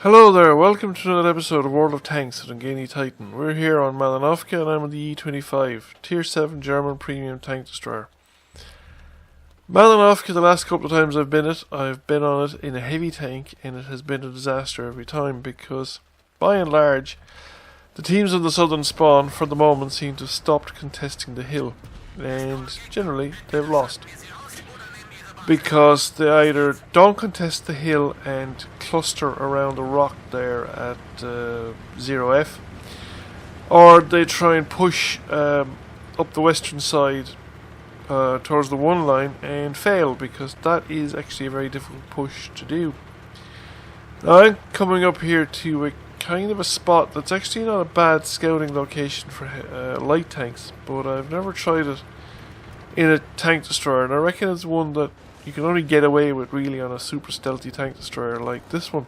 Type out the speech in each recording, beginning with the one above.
Hello there, welcome to another episode of World of Tanks with Ungainly Titan. We're here on Malinovka and I'm on the E-25, Tier 7 German Premium Tank Destroyer. Malinovka, the last couple of times I've been on it in a heavy tank, and it has been a disaster every time because, by and large, the teams on the southern spawn for the moment seem to have stopped contesting the hill, and generally they've lost. Because they either don't contest the hill and cluster around a rock there at 0F, or they try and push up the western side towards the one line and fail, because that is actually a very difficult push to do. Now I'm coming up here to a kind of a spot that's actually not a bad scouting location for light tanks, but I've never tried it in a tank destroyer, and I reckon it's one that you can only get away with really on a super stealthy tank destroyer like this one.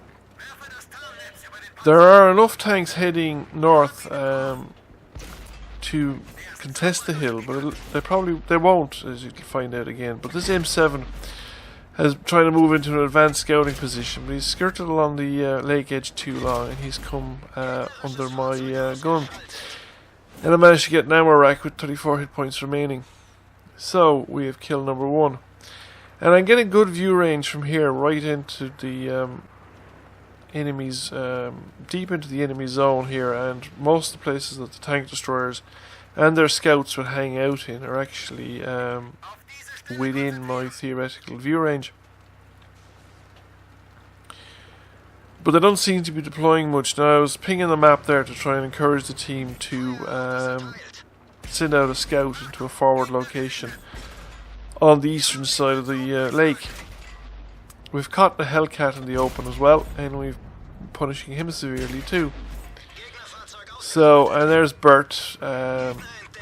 There are enough tanks heading north to contest the hill, but they won't, as you can find out again. But this M7 is trying to move into an advanced scouting position, but he's skirted along the lake edge too long, and he's come under my gun. And I managed to get an ammo rack with 34 hit points remaining. So we have kill number 1. And I'm getting good view range from here right into the enemies, deep into the enemy zone here, and most of the places that the tank destroyers and their scouts would hang out in are actually within my theoretical view range. But they don't seem to be deploying much. Now I was pinging the map there to try and encourage the team to send out a scout into a forward location on the eastern side of the lake. We've caught a Hellcat in the open as well, and we've punishing him severely too. So, and there's Bert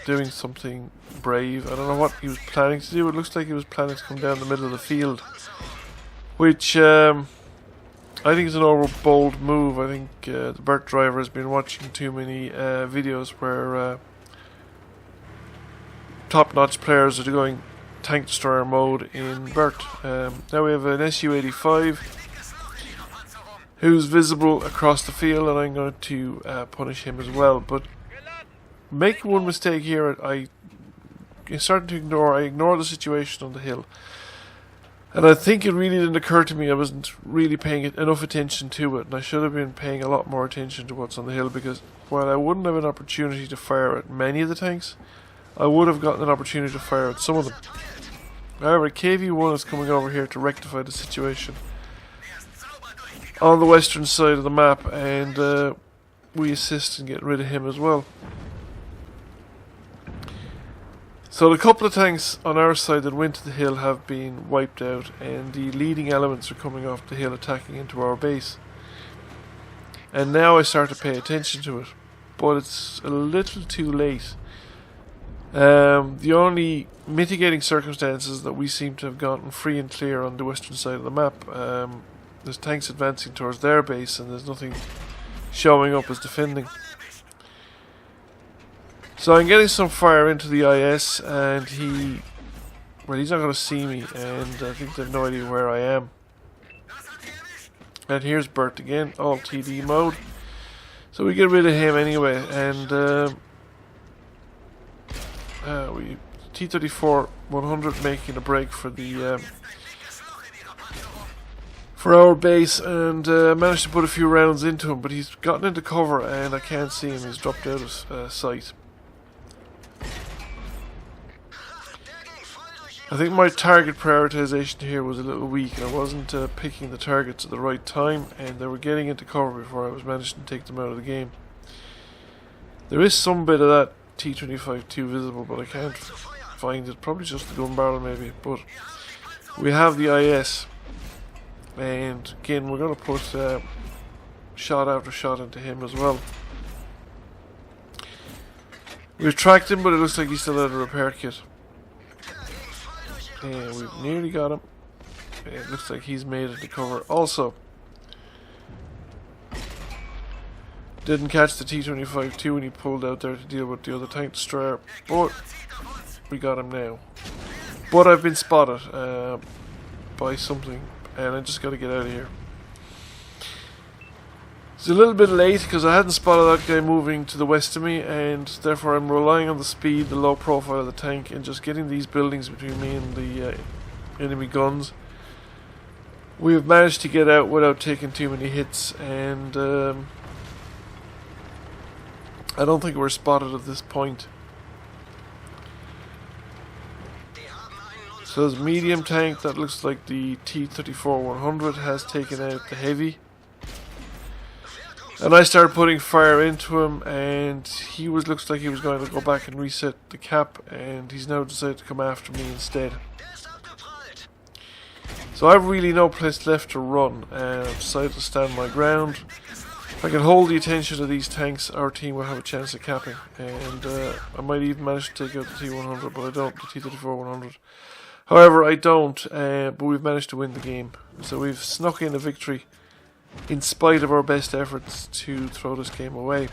doing something brave. I don't know what he was planning to do. It looks like he was planning to come down the middle of the field, which I think is an over bold move. I think the Bert driver has been watching too many videos where top-notch players are going tank destroyer mode in Bert. Now we have an Su-85 who's visible across the field, and I'm going to punish him as well. But make one mistake here. I ignore the situation on the hill, and I think it really didn't occur to me I wasn't really paying enough attention to it, and I should have been paying a lot more attention to what's on the hill, because while I wouldn't have an opportunity to fire at many of the tanks, I would have gotten an opportunity to fire at some of them. However, KV-1 is coming over here to rectify the situation on the western side of the map, and we assist in getting rid of him as well. So the couple of tanks on our side that went to the hill have been wiped out, and the leading elements are coming off the hill attacking into our base. And now I start to pay attention to it, but it's a little too late. The only mitigating circumstances that we seem to have gotten free and clear on the western side of the map. There's tanks advancing towards their base, and there's nothing showing up as defending. So I'm getting some fire into the IS, and he's not going to see me, and I think they have no idea where I am. And here's Bert again, all TD mode. So we get rid of him anyway, and we T-34 100 making a break for the for our base, and managed to put a few rounds into him, but he's gotten into cover and I can't see him. He's dropped out of sight. I think my target prioritization here was a little weak. I wasn't picking the targets at the right time, and they were getting into cover before I was managing to take them out of the game. There is some bit of that T-25-2 visible, but I can't find it. Probably just the gun barrel maybe, but we have the IS, and again we're going to put shot after shot into him as well. We've tracked him, but it looks like he's still out of a repair kit, and we've nearly got him. It looks like he's made it to cover also. Didn't catch the T-25-2 when he pulled out there to deal with the other tank destroyer, but we got him now. But I've been spotted by something, and I just got to get out of here. It's a little bit late because I hadn't spotted that guy moving to the west of me, and therefore I'm relying on the speed, the low profile of the tank, and just getting these buildings between me and the enemy guns. We have managed to get out without taking too many hits, and I don't think we're spotted at this point. So there's a medium tank that looks like the T-34-100 has taken out the heavy. And I started putting fire into him, and he looks like he was going to go back and reset the cap, and he's now decided to come after me instead. So I've really no place left to run, and I've decided to stand my ground. If I can hold the attention of these tanks, our team will have a chance at capping, and I might even manage to take out the T-100, but I don't, the T-34-100. However, I don't, but we've managed to win the game. So we've snuck in a victory in spite of our best efforts to throw this game away.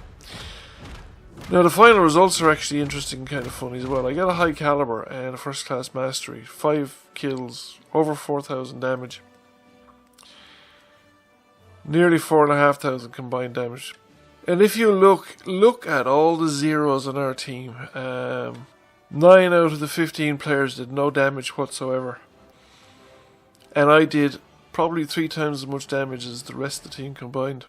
Now the final results are actually interesting and kind of funny as well. I got a high caliber and a first class mastery, 5 kills, over 4,000 damage, nearly 4,500 combined damage. And if you look at all the zeros on our team, 9 out of the 15 players did no damage whatsoever, and I did probably 3 times as much damage as the rest of the team combined.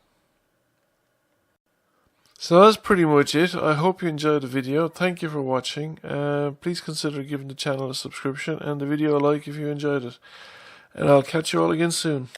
So that's pretty much it. I hope you enjoyed the video. Thank you for watching. Please consider giving the channel a subscription and the video a like if you enjoyed it. And I'll catch you all again soon.